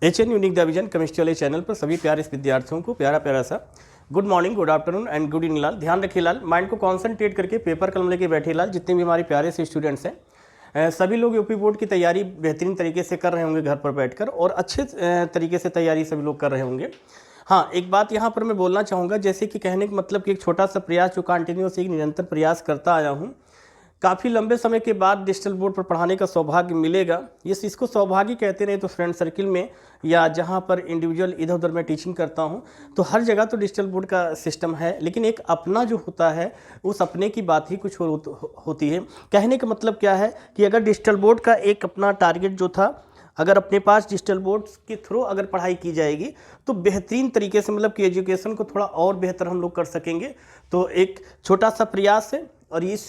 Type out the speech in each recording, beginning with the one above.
HN unique division chemistry वाले channel पर सभी प्यारे विद्यार्थियों को प्यारा प्यारा सा good morning, good afternoon and good evening लाल। ध्यान रखिए लाल, माइंड को कॉन्सेंट्रेट करके पेपर कलम लेके बैठे लाल। जितने भी हमारे प्यारे से स्टूडेंट्स हैं सभी लोग यूपी बोर्ड की तैयारी बेहतरीन तरीके से कर रहे होंगे घर पर बैठकर, और अच्छे तरीके से तैयारी सभी लोग कर रहे होंगे। हाँ, एक बात यहाँ पर मैं बोलना चाहूँगा, जैसे कि कहने का मतलब कि एक छोटा सा प्रयास जो कंटिन्यूस एक निरंतर प्रयास करता आया हूँ, काफ़ी लंबे समय के बाद डिजिटल बोर्ड पर पढ़ाने का सौभाग्य मिलेगा। इसको सौभाग्य कहते रहे तो फ्रेंड सर्किल में या जहाँ पर इंडिविजुअल इधर उधर मैं टीचिंग करता हूँ तो हर जगह तो डिजिटल बोर्ड का सिस्टम है, लेकिन एक अपना जो होता है उस अपने की बात ही कुछ होती है। कहने का मतलब क्या है कि अगर डिजिटल बोर्ड का एक अपना टारगेट जो था, अगर अपने पास डिजिटल बोर्ड के थ्रू अगर पढ़ाई की जाएगी तो बेहतरीन तरीके से मतलब कि एजुकेशन को थोड़ा और बेहतर हम लोग कर सकेंगे। तो एक छोटा सा प्रयास है और इस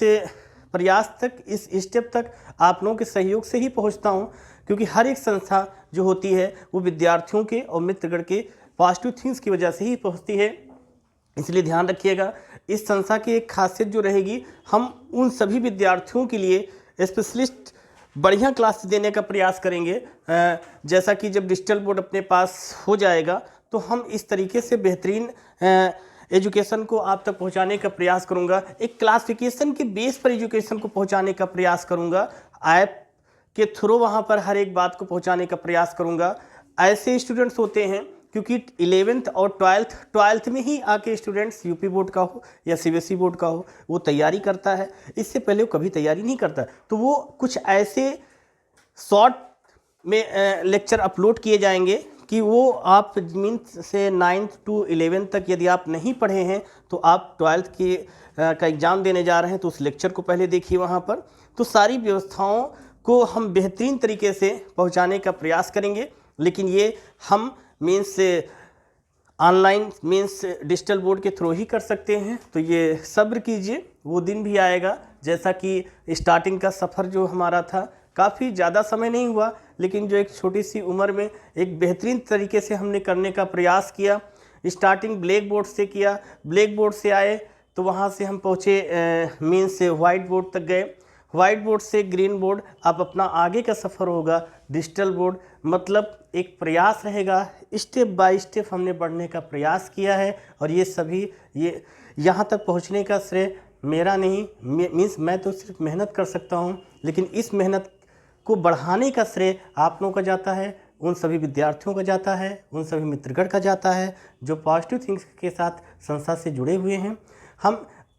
प्रयास तक, इस स्टेप तक आप लोगों के सहयोग से ही पहुंचता हूं, क्योंकि हर एक संस्था जो होती है वो विद्यार्थियों के और मित्रगण के पॉजिटिव थिंग्स की वजह से ही पहुंचती है। इसलिए ध्यान रखिएगा, इस संस्था की एक खासियत जो रहेगी, हम उन सभी विद्यार्थियों के लिए स्पेशलिस्ट बढ़िया क्लास देने का प्रयास करेंगे। जैसा कि जब डिजिटल बोर्ड अपने पास हो जाएगा तो हम इस तरीके से बेहतरीन एजुकेशन को आप तक पहुंचाने का प्रयास करूंगा। एक क्लासिफिकेशन के बेस पर एजुकेशन को पहुंचाने का प्रयास करूंगा। ऐप के थ्रू वहां पर हर एक बात को पहुंचाने का प्रयास करूंगा। ऐसे स्टूडेंट्स होते हैं, क्योंकि 11th और 12th में ही आके स्टूडेंट्स यूपी बोर्ड का हो या सीबीएसई बोर्ड का हो वो तैयारी करता है, इससे पहले वो कभी तैयारी नहीं करता। तो वो कुछ ऐसे शॉर्ट में लेक्चर अपलोड किए जाएंगे कि वो आप मीन्स से 9th to 11th तक यदि आप नहीं पढ़े हैं तो आप 12th की का एग्ज़ाम देने जा रहे हैं तो उस लेक्चर को पहले देखिए वहाँ पर। तो सारी व्यवस्थाओं को हम बेहतरीन तरीके से पहुँचाने का प्रयास करेंगे, लेकिन ये हम मीन्स से ऑनलाइन मीन्स डिजिटल बोर्ड के थ्रू ही कर सकते हैं। तो ये सब्र कीजिए, वो दिन भी आएगा। जैसा कि स्टार्टिंग का सफ़र जो हमारा था, काफ़ी ज़्यादा समय नहीं हुआ, लेकिन जो एक छोटी सी उम्र में एक बेहतरीन तरीके से हमने करने का प्रयास किया। स्टार्टिंग ब्लैक बोर्ड से किया, ब्लैक बोर्ड से आए तो वहाँ से हम पहुँचे मीन्स से वाइट बोर्ड तक गए, वाइट बोर्ड से ग्रीन बोर्ड। अब अपना आगे का सफ़र होगा डिजिटल बोर्ड, मतलब एक प्रयास रहेगा। स्टेप बाय स्टेप हमने बढ़ने का प्रयास किया है, और ये सभी ये यहाँ तक पहुँचने का श्रेय मेरा नहीं, मीन्स मैं तो सिर्फ मेहनत कर सकता हूँ, लेकिन इस मेहनत को बढ़ाने का श्रेय आप लोगों का जाता है, उन सभी विद्यार्थियों का जाता है, उन सभी मित्रगण का जाता है जो पॉजिटिव थिंग्स के साथ संस्था से जुड़े हुए हैं।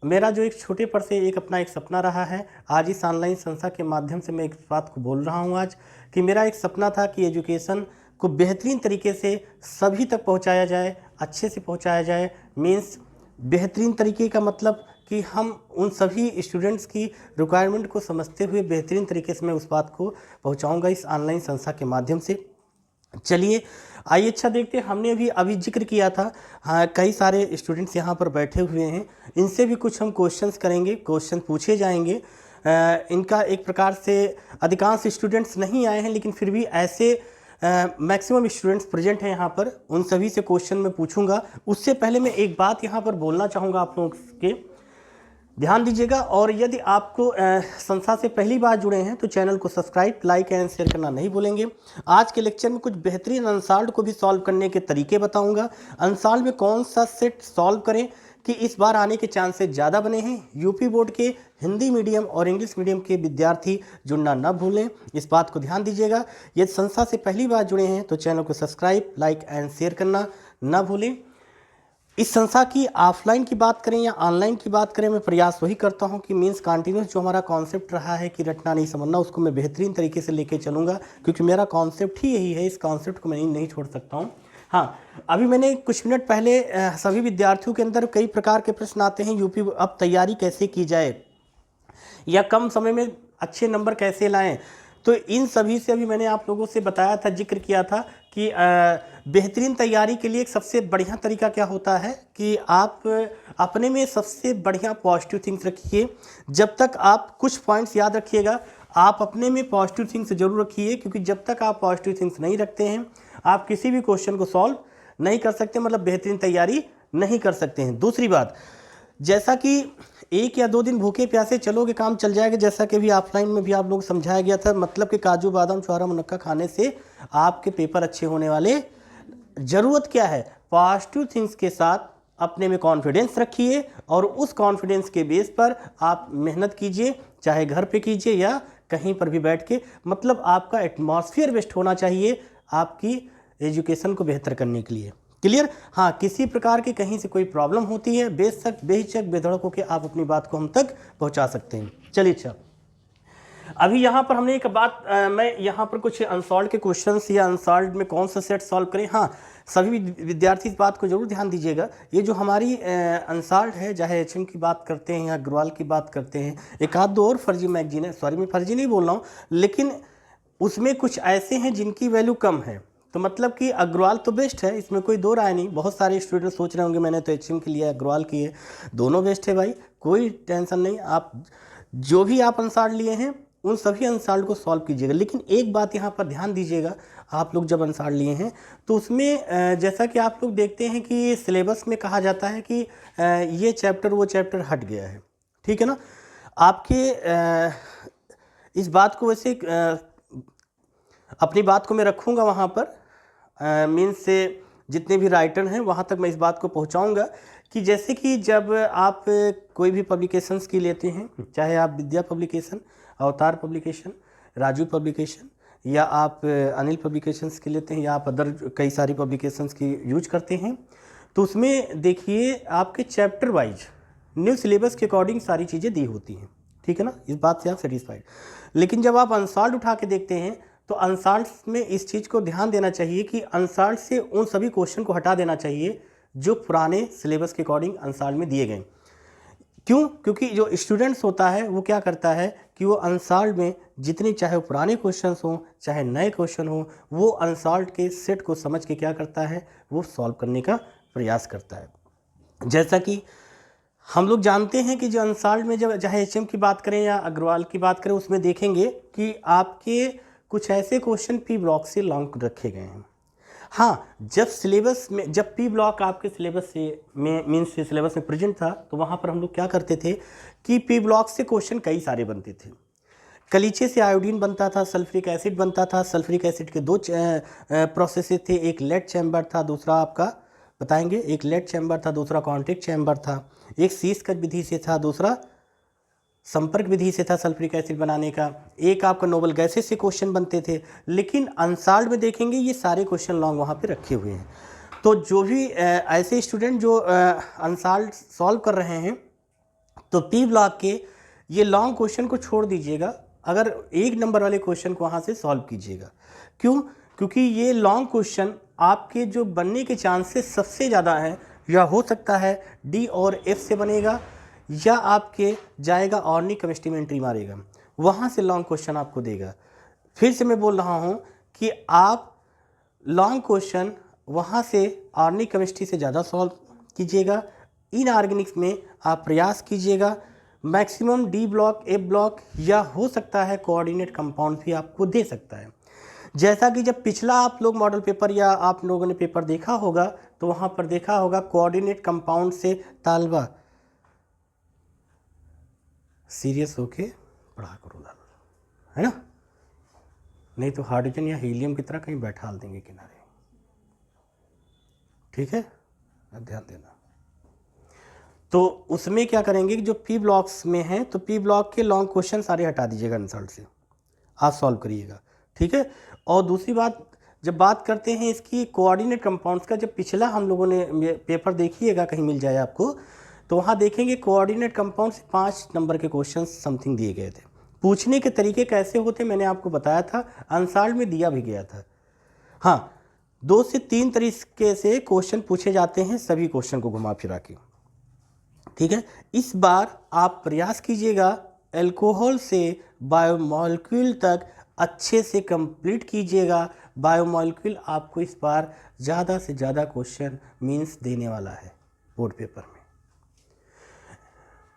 मेरा जो एक छोटे पर से एक अपना एक सपना रहा है, आज इस ऑनलाइन संस्था के माध्यम से मैं एक बात को बोल रहा हूँ आज, कि मेरा एक सपना था कि एजुकेशन को बेहतरीन तरीके से सभी तक पहुँचाया जाए, अच्छे से पहुँचाया जाए। मीन्स बेहतरीन तरीके का मतलब कि हम उन सभी स्टूडेंट्स की रिक्वायरमेंट को समझते हुए बेहतरीन तरीके से मैं उस बात को पहुंचाऊंगा इस ऑनलाइन संस्था के माध्यम से। चलिए आइए, अच्छा देखते हैं। हमने अभी जिक्र किया था, हाँ, कई सारे स्टूडेंट्स यहाँ पर बैठे हुए हैं, इनसे भी कुछ हम क्वेश्चंस करेंगे, क्वेश्चन पूछे जाएंगे। इनका एक प्रकार से अधिकांश स्टूडेंट्स नहीं आए हैं, लेकिन फिर भी ऐसे मैक्सिमम स्टूडेंट्स प्रेजेंट हैं यहाँ पर, उन सभी से क्वेश्चन मैं पूछूंगा। उससे पहले मैं एक बात यहाँ पर बोलना चाहूँगा आप लोगों के, ध्यान दीजिएगा। और यदि आपको संस्था से पहली बार जुड़े हैं तो चैनल को सब्सक्राइब, लाइक एंड शेयर करना नहीं भूलेंगे। आज के लेक्चर में कुछ बेहतरीन अनसॉल्व्ड को भी सॉल्व करने के तरीके बताऊंगा। अनसॉल्व्ड में कौन सा सेट सॉल्व करें कि इस बार आने के चांसेस ज़्यादा बने हैं। यूपी बोर्ड के हिंदी मीडियम और इंग्लिश मीडियम के विद्यार्थी जुड़ना न भूलें, इस बात को ध्यान दीजिएगा। यदि संस्था से पहली बार जुड़े हैं तो चैनल को सब्सक्राइब, लाइक एंड शेयर करना न भूलें। इस संस्था की ऑफलाइन की बात करें या ऑनलाइन की बात करें, मैं प्रयास वही करता हूं कि मीन्स कंटिन्यूस जो हमारा कॉन्सेप्ट रहा है कि रटना नहीं समझना, उसको मैं बेहतरीन तरीके से लेके चलूँगा, क्योंकि मेरा कॉन्सेप्ट ही यही है। इस कॉन्सेप्ट को मैं नहीं छोड़ सकता हूं। हाँ, अभी मैंने कुछ मिनट पहले सभी विद्यार्थियों के अंदर कई प्रकार के प्रश्न आते हैं, यूपी अब तैयारी कैसे की जाए या कम समय में अच्छे नंबर कैसे लाएँ। तो इन सभी से अभी मैंने आप लोगों से बताया था, जिक्र किया था कि बेहतरीन तैयारी के लिए एक सबसे बढ़िया तरीका क्या होता है कि आप अपने में सबसे बढ़िया पॉजिटिव थिंग्स रखिए। जब तक आप कुछ पॉइंट्स याद रखिएगा, आप अपने में पॉजिटिव थिंग्स जरूर रखिए, क्योंकि जब तक आप पॉजिटिव थिंग्स नहीं रखते हैं आप किसी भी क्वेश्चन को सॉल्व नहीं कर सकते, मतलब बेहतरीन तैयारी नहीं कर सकते हैं। दूसरी बात, जैसा कि 1 या 2 दिन भूखे प्यासे चलोगे काम चल जाएगा, जैसा कि भी ऑफलाइन में भी आप लोग समझाया गया था, मतलब कि काजू बादाम छुआरा मुनक्का खाने से आपके पेपर अच्छे होने वाले। ज़रूरत क्या है, पॉजिटिव थिंग्स के साथ अपने में कॉन्फिडेंस रखिए और उस कॉन्फिडेंस के बेस पर आप मेहनत कीजिए, चाहे घर पे कीजिए या कहीं पर भी बैठ के, मतलब आपका एटमॉस्फेयर बेस्ट होना चाहिए आपकी एजुकेशन को बेहतर करने के लिए। क्लियर? हाँ, किसी प्रकार की कहीं से कोई प्रॉब्लम होती है, बेहिचक बेधड़क होकर आप अपनी बात को हम तक पहुंचा सकते हैं। चलिए, अच्छा, अभी यहाँ पर हमने एक बात मैं यहाँ पर कुछ अनसॉल्व के क्वेश्चंस या अनसॉल्व में कौन सा सेट सॉल्व करें, हाँ सभी विद्यार्थी इस बात को जरूर ध्यान दीजिएगा। ये जो हमारी अनसॉल्व है, चाहे एचएम की बात करते हैं या अग्रवाल की बात करते हैं, एक आध दो और फर्जी मैगजीन है, सॉरी मैं फर्जी नहीं बोल रहा हूँ, लेकिन उसमें कुछ ऐसे हैं जिनकी वैल्यू कम है। तो मतलब कि अग्रवाल तो बेस्ट है, इसमें कोई दो राय नहीं। बहुत सारे स्टूडेंट सोच रहे होंगे मैंने तो एचएम के लिए अग्रवाल की है, दोनों बेस्ट है भाई, कोई टेंशन नहीं। आप जो भी आप अनसॉल्व लिए हैं उन सभी अनसॉल्व को सॉल्व कीजिएगा। लेकिन एक बात यहाँ पर ध्यान दीजिएगा, आप लोग जब अनसॉल्व लिए हैं तो उसमें जैसा कि आप लोग देखते हैं कि सिलेबस में कहा जाता है कि ये चैप्टर वो चैप्टर हट गया है, ठीक है ना। आपके इस बात को वैसे अपनी बात को मैं रखूँगा वहाँ पर, मीन्स से जितने भी राइटर हैं वहाँ तक मैं इस बात को पहुँचाऊँगा कि जैसे कि जब आप कोई भी पब्लिकेशंस की लेते हैं, चाहे आप विद्या पब्लिकेशन, अवतार पब्लिकेशन, राजू पब्लिकेशन, या आप अनिल पब्लिकेशंस की लेते हैं, या आप अदर कई सारी पब्लिकेशंस की यूज करते हैं, तो उसमें देखिए आपके चैप्टर वाइज न्यू सिलेबस के अकॉर्डिंग सारी चीज़ें दी होती हैं, ठीक है ना, इस बात से आप सेटिस्फाइड। लेकिन जब आप अनसॉल्व उठा के देखते हैं तो अनसॉल्व में इस चीज़ को ध्यान देना चाहिए कि अनसॉल्व से उन सभी क्वेश्चन को हटा देना चाहिए जो पुराने सिलेबस के अकॉर्डिंग अनसॉल्व में दिए गए। क्यों? क्योंकि जो स्टूडेंट्स होता है वो क्या करता है कि वो अनसॉल्व में जितने चाहे पुराने क्वेश्चंस हों चाहे नए क्वेश्चन हों, वो अनसॉल्व के सेट को समझ के क्या करता है, वो सॉल्व करने का प्रयास करता है। जैसा कि हम लोग जानते हैं कि जो अनसॉल्व में जब चाहे एचएम की बात करें या अग्रवाल की बात करें, उसमें देखेंगे कि आपके कुछ ऐसे क्वेश्चन पी ब्लॉक से लॉन्ग रखे गए हैं। हाँ, जब सिलेबस में जब पी ब्लॉक आपके सिलेबस से में मीन्स सिलेबस में प्रेजेंट था तो वहाँ पर हम लोग क्या करते थे कि पी ब्लॉक से क्वेश्चन कई सारे बनते थे। कलीचे से आयोडीन बनता था, सल्फ्रिक एसिड बनता था। सल्फ्रिक एसिड के दो प्रोसेस थे, एक लेड चैम्बर था, दूसरा आपका बताएंगे, एक लेड चैम्बर था, दूसरा कॉन्टैक्ट चैम्बर था। एक शीश विधि से था, दूसरा संपर्क विधि से था सल्फ्रिक एसिड बनाने का। एक आपका नोबल गैसेस से क्वेश्चन बनते थे। लेकिन अनसॉल्व में देखेंगे ये सारे क्वेश्चन लॉन्ग वहाँ पे रखे हुए हैं। तो जो भी ऐसे स्टूडेंट जो अनसॉल्व सॉल्व कर रहे हैं तो पी ब्लॉक के ये लॉन्ग क्वेश्चन को छोड़ दीजिएगा, अगर 1 नंबर वाले क्वेश्चन को वहाँ से सॉल्व कीजिएगा। क्यों? क्योंकि ये लॉन्ग क्वेश्चन आपके जो बनने के चांसेस सबसे ज़्यादा हैं, या हो सकता है डी और एफ से बनेगा, या आपके जाएगा ऑर्गेनिक केमिस्ट्री में एंट्री मारेगा, वहाँ से लॉन्ग क्वेश्चन आपको देगा। फिर से मैं बोल रहा हूँ कि आप लॉन्ग क्वेश्चन वहाँ से ऑर्गेनिक केमिस्ट्री से ज़्यादा सॉल्व कीजिएगा। इनऑर्गेनिक्स में आप प्रयास कीजिएगा मैक्सिमम डी ब्लॉक, ए ब्लॉक, या हो सकता है कोऑर्डिनेट कंपाउंड भी आपको दे सकता है। जैसा कि जब पिछला आप लोग मॉडल पेपर या आप लोगों ने पेपर देखा होगा तो वहाँ पर देखा होगा कोऑर्डिनेट कंपाउंड से तालबा सीरियस होके पढ़ा करो लाल, है ना, नहीं तो हाइड्रोजन या हीलियम की तरह कहीं बैठा देंगे किनारे, ठीक है, ध्यान देना। तो उसमें क्या करेंगे कि जो पी ब्लॉक्स में हैं तो पी ब्लॉक के लॉन्ग क्वेश्चन सारे हटा दीजिएगा आंसर से, आप सॉल्व करिएगा, ठीक है। और दूसरी बात, जब बात करते हैं इसकी कोऑर्डिनेट कंपाउंड्स का, जब पिछला हम लोगों ने पेपर देखिएगा, कहीं मिल जाए आपको, तो वहाँ देखेंगे कोऑर्डिनेट कंपाउंड से 5 नंबर के क्वेश्चन समथिंग दिए गए थे। पूछने के तरीके कैसे होते मैंने आपको बताया था, अनसॉल्व में दिया भी गया था। हाँ, 2 से 3 तरीके से क्वेश्चन पूछे जाते हैं, सभी क्वेश्चन को घुमा फिरा के, ठीक है। इस बार आप प्रयास कीजिएगा अल्कोहल से बायोमॉलिक्यूल तक अच्छे से कंप्लीट कीजिएगा। बायोमॉलिक्यूल आपको इस बार ज़्यादा से ज़्यादा क्वेश्चन मीन्स देने वाला है बोर्ड पेपर में।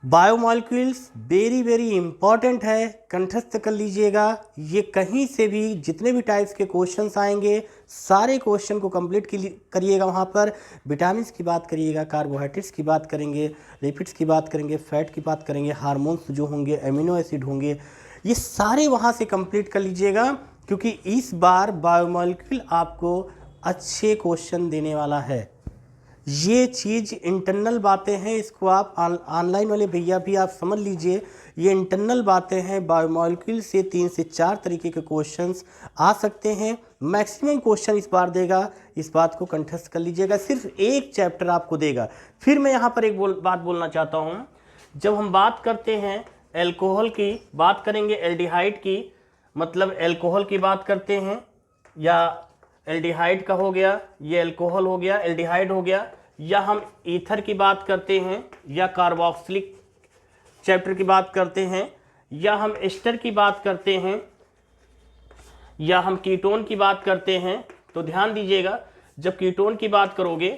बायोमॉलिक्यूल्स वेरी वेरी इंपॉर्टेंट है, कंठस्थ कर लीजिएगा। ये कहीं से भी जितने भी टाइप्स के क्वेश्चंस आएंगे सारे क्वेश्चन को कंप्लीट करिएगा। वहाँ पर विटामिन्स की बात करिएगा, कार्बोहाइड्रेट्स की बात करेंगे, लिपिड्स की बात करेंगे, फैट की बात करेंगे, हार्मोन्स जो होंगे, एमिनो एसिड होंगे, ये सारे वहाँ से कंप्लीट कर लीजिएगा, क्योंकि इस बार बायोमॉलिक्यूल आपको अच्छे क्वेश्चन देने वाला है। ये चीज़ इंटरनल बातें हैं, इसको आप ऑनलाइन वाले भैया भी आप समझ लीजिए, ये इंटरनल बातें हैं। बायोमॉलिक्यूल से 3 से 4 तरीके के क्वेश्चंस आ सकते हैं, मैक्सिमम क्वेश्चन इस बार देगा, इस बात को कंठस्थ कर लीजिएगा। सिर्फ एक चैप्टर आपको देगा। फिर मैं यहाँ पर एक बात बोलना चाहता हूँ, जब हम बात करते हैं एल्कोहल की, बात करेंगे एल्डिहाइड की, मतलब एल्कोहल की बात करते हैं, या एल्डिहाइड का हो गया, ये एल्कोहल हो गया, एल्डिहाइड हो गया, या हम ईथर की बात करते हैं, या कार्बोक्सिलिक चैप्टर की बात करते हैं, या हम एस्टर की बात करते हैं, या हम कीटोन की बात करते हैं। तो ध्यान दीजिएगा, जब कीटोन की बात करोगे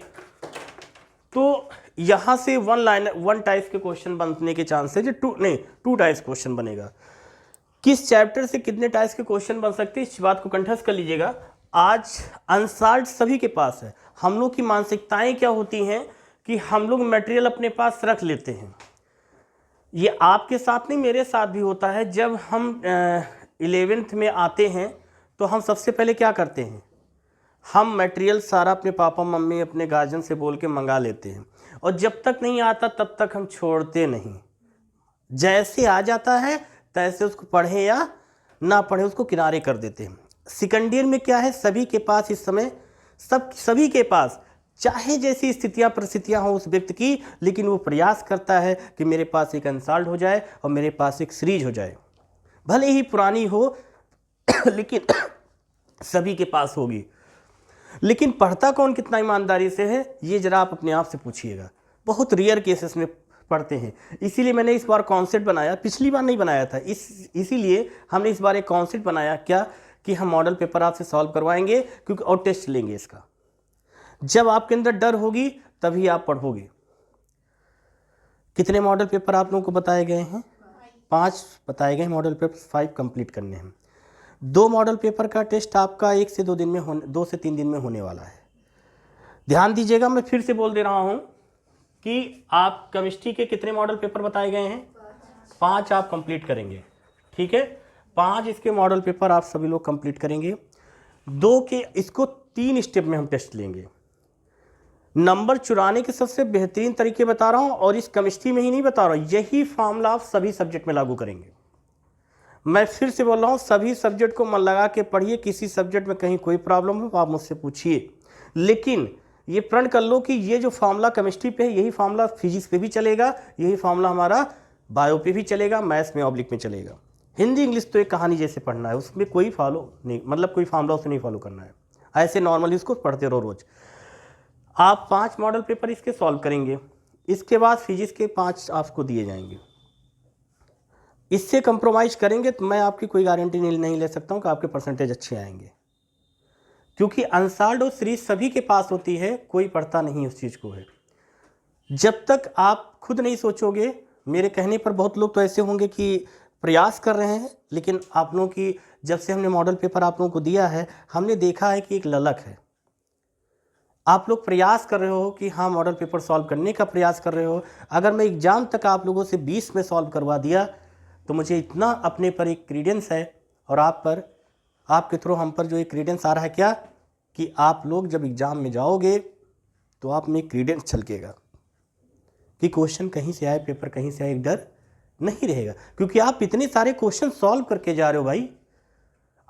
तो यहाँ से वन टाइप के क्वेश्चन बनने के चांसेस है, टू टाइप्स क्वेश्चन बनेगा। किस चैप्टर से कितने टाइप्स के क्वेश्चन बन सकते हैं, इस बात को कंठस्थ कर लीजिएगा। आज अनसॉल्व्ड सभी के पास है। हम लोग की मानसिकताएं क्या होती हैं कि हम लोग मटेरियल अपने पास रख लेते हैं। ये आपके साथ नहीं, मेरे साथ भी होता है। जब हम 11th में आते हैं तो हम सबसे पहले क्या करते हैं, हम मटेरियल सारा अपने पापा मम्मी अपने गार्जियन से बोल के मंगा लेते हैं, और जब तक नहीं आता तब तक हम छोड़ते नहीं। जैसे आ जाता है तैसे उसको पढ़े या ना पढ़े उसको किनारे कर देते हैं। सेकंड ईयर में क्या है, सभी के पास इस समय सभी के पास, चाहे जैसी स्थितियां परिस्थितियां हो उस व्यक्ति की, लेकिन वो प्रयास करता है कि मेरे पास एक अनसॉल्व्ड हो जाए और मेरे पास एक सीरीज हो जाए, भले ही पुरानी हो लेकिन सभी के पास होगी। लेकिन पढ़ता कौन कितना ईमानदारी से है, ये जरा आप अपने आप से पूछिएगा। बहुत रेयर केसेस में पढ़ते हैं। इसीलिए मैंने इस बार कॉन्सेप्ट बनाया, पिछली बार नहीं बनाया था, इसीलिए हमने इस बार एक कॉन्सेप्ट बनाया, क्या कि हम मॉडल पेपर आपसे सॉल्व करवाएंगे, क्योंकि और टेस्ट लेंगे इसका। जब आपके अंदर डर होगी तभी आप पढ़ोगे। कितने मॉडल पेपर आप लोगों को बताए गए हैं? 5 बताए गए मॉडल पेपर, 5 कंप्लीट करने हैं। 2 मॉडल पेपर का टेस्ट आपका 1 से 2 दिन में 2 से 3 दिन में होने वाला है। ध्यान दीजिएगा, मैं फिर से बोल दे रहा हूं कि आप केमिस्ट्री के कितने मॉडल पेपर बताए गए हैं? 5 आप कंप्लीट करेंगे, ठीक है। 5 इसके मॉडल पेपर आप सभी लोग कंप्लीट करेंगे। 2 के इसको 3 स्टेप में हम टेस्ट लेंगे। नंबर चुराने के सबसे बेहतरीन तरीके बता रहा हूं, और इस केमिस्ट्री में ही नहीं बता रहा हूं, यही फॉर्मूला आप सभी सब्जेक्ट में लागू करेंगे। मैं फिर से बोल रहा हूं, सभी सब्जेक्ट को मन लगा के पढ़िए। किसी सब्जेक्ट में कहीं कोई प्रॉब्लम हो आप मुझसे पूछिए, लेकिन ये प्रण कर लो कि ये जो फॉर्मूला केमिस्ट्री पे है, यही फॉर्मूला फिजिक्स पे भी चलेगा, यही फॉर्मूला हमारा बायो पे भी चलेगा, मैथ्स में ऑब्लिक में चलेगा। हिंदी इंग्लिश तो एक कहानी जैसे पढ़ना है, उसमें कोई फॉलो नहीं, मतलब कोई फॉर्मूला उसे नहीं फॉलो करना है। ऐसे नॉर्मली इसको पढ़ते रहो रोज। आप 5 मॉडल पेपर इसके सॉल्व करेंगे, इसके बाद फिजिक्स के 5 आपको दिए जाएंगे। इससे कंप्रोमाइज़ करेंगे तो मैं आपकी कोई गारंटी नहीं ले सकता हूं कि आपके परसेंटेज अच्छे आएंगे, क्योंकि अनसॉल्व्ड और सीरीज सभी के पास होती है, कोई पढ़ता नहीं उस चीज़ को है। जब तक आप खुद नहीं सोचोगे, मेरे कहने पर बहुत लोग तो ऐसे होंगे कि प्रयास कर रहे हैं, लेकिन आप लोगों की जब से हमने मॉडल पेपर आप लोगों को दिया है, हमने देखा है कि एक ललक है। आप लोग प्रयास कर रहे हो कि हाँ मॉडल पेपर सॉल्व करने का प्रयास कर रहे हो। अगर मैं एग्ज़ाम तक आप लोगों से 20 में सॉल्व करवा दिया तो मुझे इतना अपने पर एक क्रीडेंस है, और आप पर, आपके थ्रू हम पर जो एक क्रीडेंस आ रहा है, क्या कि आप लोग जब एग्ज़ाम में जाओगे तो आप में क्रीडेंस छलकेगा कि क्वेश्चन कहीं से आए, पेपर कहीं से आए, एक डर नहीं रहेगा, क्योंकि आप इतने सारे क्वेश्चन सॉल्व करके जा रहे हो भाई।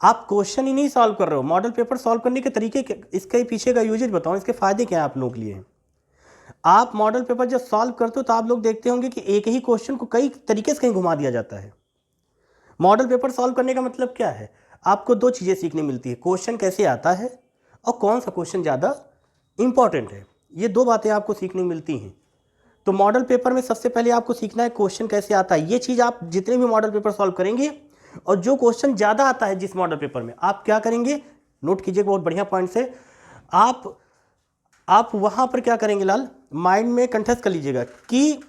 आप क्वेश्चन ही नहीं सॉल्व कर रहे हो, मॉडल पेपर सॉल्व करने के तरीके, इसके पीछे का यूजेज बताओ, इसके फायदे क्या है आप लोगों के लिए। आप मॉडल पेपर जब सॉल्व करते हो तो आप लोग देखते होंगे कि एक ही क्वेश्चन को कई तरीके से कहीं घुमा दिया जाता है। मॉडल पेपर सॉल्व करने का मतलब क्या है, आपको 2 चीज़ें सीखने मिलती है, क्वेश्चन कैसे आता है और कौन सा क्वेश्चन ज़्यादा इंपॉर्टेंट है। ये 2 बातें आपको सीखने मिलती हैं। तो मॉडल पेपर में सबसे पहले आपको सीखना है क्वेश्चन कैसे आता है। ये चीज़ आप जितने भी मॉडल पेपर सॉल्व करेंगे, और जो क्वेश्चन ज़्यादा आता है जिस मॉडल पेपर में, आप क्या करेंगे, नोट कीजिए, बहुत बढ़िया पॉइंट से। आप वहाँ पर क्या करेंगे लाल, माइंड में कंठस्थ कर लीजिएगा कि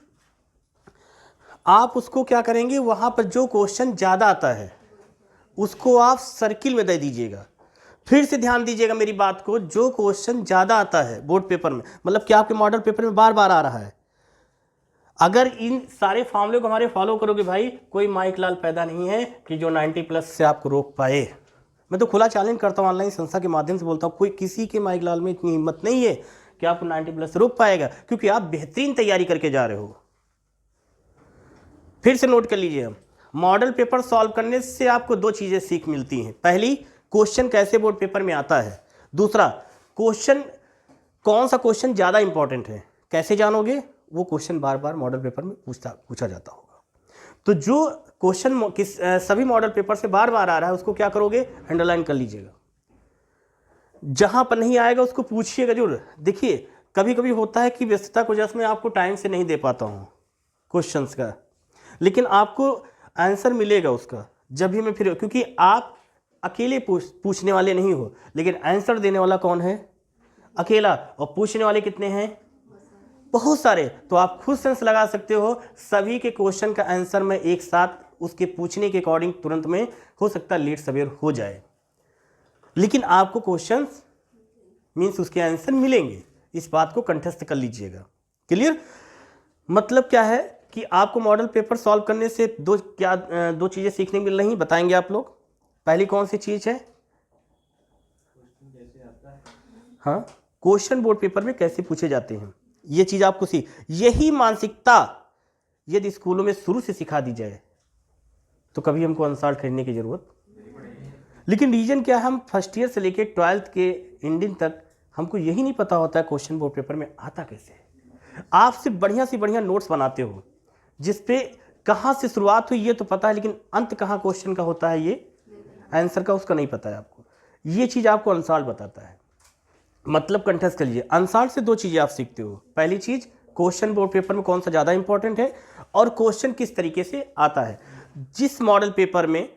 आप उसको क्या करेंगे, वहाँ पर जो क्वेश्चन ज़्यादा आता है उसको आप सर्किल में दे दीजिएगा। फिर से ध्यान दीजिएगा मेरी बात को, जो क्वेश्चन ज़्यादा आता है बोर्ड पेपर में, मतलब क्या आपके मॉडल पेपर में बार बार आ रहा है, अगर इन सारे फॉर्मूले को हमारे फॉलो करोगे भाई, कोई माइक लाल पैदा नहीं है कि जो 90+ से आपको रोक पाए। मैं तो खुला चैलेंज करता हूँ, ऑनलाइन संस्था के माध्यम से बोलता हूँ, कोई किसी के माइक लाल में इतनी हिम्मत नहीं है कि आपको 90+ से रोक पाएगा, क्योंकि आप बेहतरीन तैयारी करके जा रहे हो। फिर से नोट कर लीजिए, हम मॉडल पेपर सॉल्व करने से आपको 2 चीज़ें सीख मिलती हैं। पहली, क्वेश्चन कैसे बोर्ड पेपर में आता है। दूसरा, क्वेश्चन कौन सा क्वेश्चन ज़्यादा इंपॉर्टेंट है, कैसे जानोगे, वो क्वेश्चन बार बार मॉडल पेपर में पूछा जाता होगा। तो जो क्वेश्चन सभी मॉडल पेपर से बार बार आ रहा है उसको क्या करोगे, अंडरलाइन कर लीजिएगा। जहां पर नहीं आएगा उसको पूछिएगा जरूर। देखिए कभी कभी होता है कि व्यस्तता की वजह से मैं आपको टाइम से नहीं दे पाता हूँ क्वेश्चंस का, लेकिन आपको आंसर मिलेगा उसका जब भी मैं फिर, क्योंकि आप अकेले पूछने वाले नहीं हो, लेकिन आंसर देने वाला कौन है, अकेला, और पूछने वाले कितने हैं, बहुत सारे। तो आप खुद सेंस लगा सकते हो, सभी के क्वेश्चन का आंसर में एक साथ उसके पूछने के अकॉर्डिंग तुरंत में हो सकता है लेट सवेर हो जाए, लेकिन आपको क्वेश्चंस मीन्स उसके आंसर मिलेंगे। इस बात को कंठस्थ कर लीजिएगा। क्लियर? मतलब क्या है कि आपको मॉडल पेपर सॉल्व करने से दो चीजें सीखने मिल रही, बताएंगे आप लोग। पहली कौन सी चीज है, हाँ, क्वेश्चन बोर्ड पेपर में कैसे पूछे जाते हैं, ये चीज आपको यही मानसिकता यदि स्कूलों में शुरू से सिखा दी जाए तो कभी हमको अनसाल्ट खरीदने की जरूरत। लेकिन रीजन क्या है, हम फर्स्ट ईयर से लेकर 12th के एंडिंग तक हमको यही नहीं पता होता है क्वेश्चन बोर्ड पेपर में आता कैसे है। आप सिर्फ बढ़िया से बढ़िया नोट्स बनाते हो जिसपे कहाँ से शुरुआत हुई ये तो पता है, लेकिन अंत कहाँ क्वेश्चन का होता है, ये आंसर का उसका नहीं पता है आपको। ये चीज़ आपको अनसाल्ट बताता है। मतलब कंठस्थ कर लीजिए, अनसाल्ट से 2 चीज़ें आप सीखते हो। पहली चीज़, क्वेश्चन बोर्ड पेपर में कौन सा ज़्यादा इंपॉर्टेंट है और क्वेश्चन किस तरीके से आता है। जिस मॉडल पेपर में,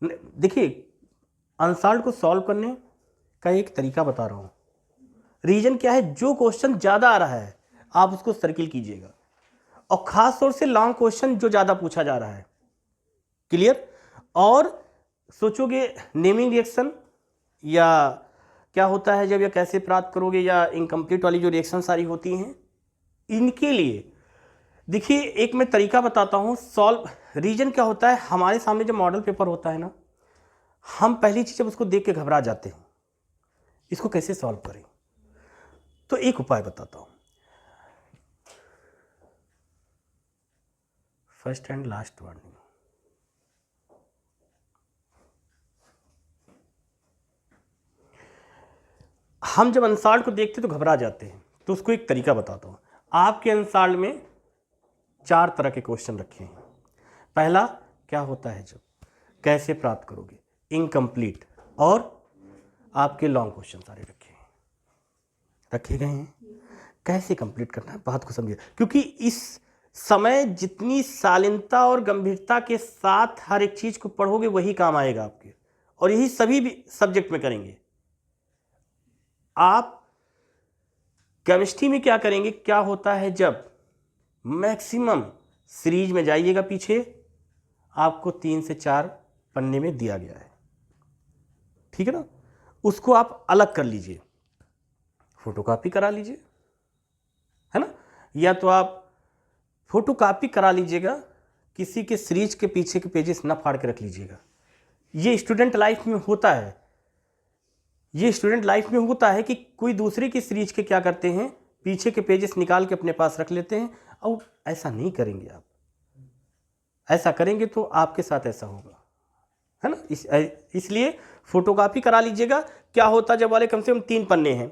देखिए अनसाल्ट को सॉल्व करने का एक तरीका बता रहा हूँ। रीजन क्या है, जो क्वेश्चन ज़्यादा आ रहा है आप उसको सर्किल कीजिएगा, और ख़ास तौर से लॉन्ग क्वेश्चन जो ज़्यादा पूछा जा रहा है। क्लियर? और सोचोगे नेमिंग रिएक्शन या क्या होता है जब, या कैसे प्राप्त करोगे, या इनकम्प्लीट वाली जो रिएक्शन सारी होती हैं, इनके लिए देखिए एक मैं तरीका बताता हूँ सॉल्व। रीजन क्या होता है, हमारे सामने जब मॉडल पेपर होता है ना, हम पहली चीज़ जब उसको देख के घबरा जाते हैं, इसको कैसे सॉल्व करें। तो एक उपाय बताता हूँ, फर्स्ट एंड लास्ट वार्निंग। हम जब अनसाल्ट को देखते तो घबरा जाते हैं, तो उसको एक तरीका बताता हूँ। आपके अनसाल्ट में 4 तरह के क्वेश्चन रखे हैं। पहला क्या होता है, जब कैसे प्राप्त करोगे, इनकम्प्लीट, और आपके लॉन्ग क्वेश्चन सारे रखे गए हैं। कैसे कंप्लीट करना है, बात को समझिए, क्योंकि इस समय जितनी शालीनता और गंभीरता के साथ हर एक चीज को पढ़ोगे वही काम आएगा आपके, और यही सभी भी सब्जेक्ट में करेंगे। आप केमिस्ट्री में क्या करेंगे, क्या होता है जब मैक्सिमम सीरीज में जाइएगा पीछे, आपको 3 से 4 पन्ने में दिया गया है, ठीक है ना, उसको आप अलग कर लीजिए, फोटोकॉपी करा लीजिए, है ना, या तो आप फोटोकॉपी करा लीजिएगा, किसी के सीरीज के पीछे के पेजेस ना फाड़ के रख लीजिएगा। ये स्टूडेंट लाइफ में होता है, ये स्टूडेंट लाइफ में होता है कि कोई दूसरे की सीरीज के क्या करते हैं, पीछे के पेजेस निकाल के अपने पास रख लेते हैं। और ऐसा नहीं करेंगे आप, ऐसा करेंगे तो आपके साथ ऐसा होगा, है ना। इसलिए फोटोकॉपी करा लीजिएगा। क्या होता जब वाले कम से कम 3 पन्ने हैं,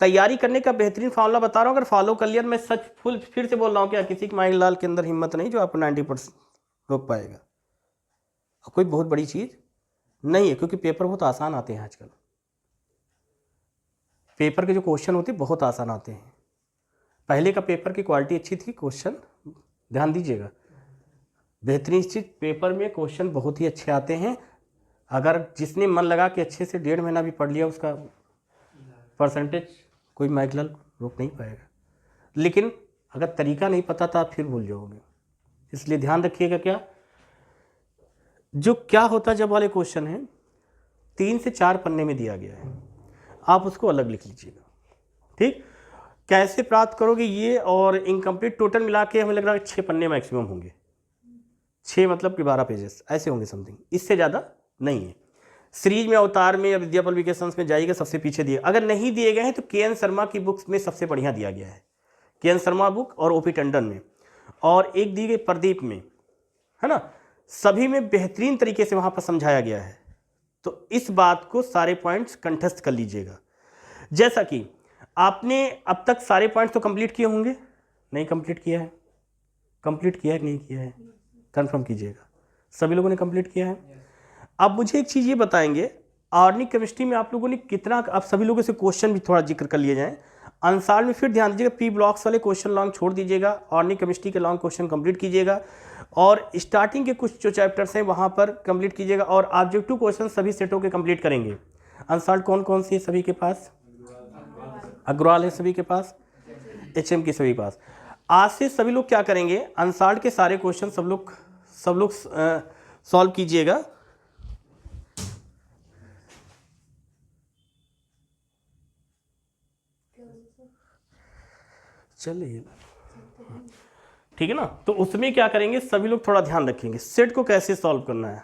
तैयारी करने का बेहतरीन फार्मूला बता रहा हूँ, अगर फॉलो कर लिया, मैं सच फुल फिर से बोल रहा हूँ, क्या किसी के माइंड लाल के अंदर हिम्मत नहीं जो आपको 90% रोक पाएगा। और कोई बहुत बड़ी चीज़ नहीं है, क्योंकि पेपर बहुत आसान आते हैं आजकल। पेपर के जो क्वेश्चन होते हैं बहुत आसान आते हैं। पहले का पेपर की क्वालिटी अच्छी थी, क्वेश्चन ध्यान दीजिएगा, बेहतरीन चीज़, पेपर में क्वेश्चन बहुत ही अच्छे आते हैं। अगर जिसने मन लगा कि अच्छे से 1.5 महीना भी पढ़ लिया, उसका परसेंटेज कोई माइकल रोक नहीं पाएगा। लेकिन अगर तरीका नहीं पता तो आप फिर भूल जाओगे। इसलिए ध्यान रखिएगा क्या, जो क्या होता जब वाले क्वेश्चन है 3 से 4 पन्ने में दिया गया है, आप उसको अलग लिख लीजिएगा। ठीक, कैसे प्राप्त करोगे ये और इनकम्प्लीट टोटल मिला के हमें लग रहा है 6 पन्ने मैक्सिमम होंगे, 6 मतलब कि 12 पेजेस ऐसे होंगे समथिंग, इससे ज़्यादा नहीं है। सीरीज में अवतार में या विद्या पब्लिकेशंस में जाइएगा, सबसे पीछे दिए, अगर नहीं दिए गए हैं तो के एन शर्मा की बुक्स में सबसे बढ़िया दिया गया है, के एन शर्मा बुक और ओपी टंडन में, और एक दी गई प्रदीप में, है ना, सभी में बेहतरीन तरीके से वहाँ पर समझाया गया है। तो इस बात को सारे पॉइंट्स कंठस्थ कर लीजिएगा। जैसा कि आपने अब तक सारे पॉइंट्स तो कंप्लीट किए होंगे, नहीं कंप्लीट किया है, कंप्लीट किया है कि नहीं किया है, कंफर्म कीजिएगा। सभी लोगों ने कंप्लीट किया है। अब मुझे एक चीज़ ये बताएंगे, ऑर्गेनिक केमिस्ट्री में आप लोगों ने कितना, आप सभी लोगों से क्वेश्चन भी थोड़ा जिक्र कर लिए जाएं। अंसार में फिर ध्यान दीजिएगा, पी ब्लॉक्स वाले क्वेश्चन लॉन्ग छोड़ दीजिएगा, ऑर्गेनिक केमिस्ट्री के लॉन्ग क्वेश्चन कंप्लीट कीजिएगा, और स्टार्टिंग के कुछ जो चैप्टर्स हैं वहाँ पर कंप्लीट कीजिएगा, और ऑब्जेक्टिव क्वेश्चन सभी सेटों के कंप्लीट करेंगे। अंसार कौन कौन सी है सभी के पास? अग्रवाल है सभी के पास, HM की सभी पास। आज से सभी लोग क्या करेंगे, अंसार के सारे क्वेश्चन सब लोग सॉल्व कीजिएगा। चलिए ठीक है ना, तो उसमें क्या करेंगे, सभी लोग थोड़ा ध्यान रखेंगे सेट को कैसे सॉल्व करना है।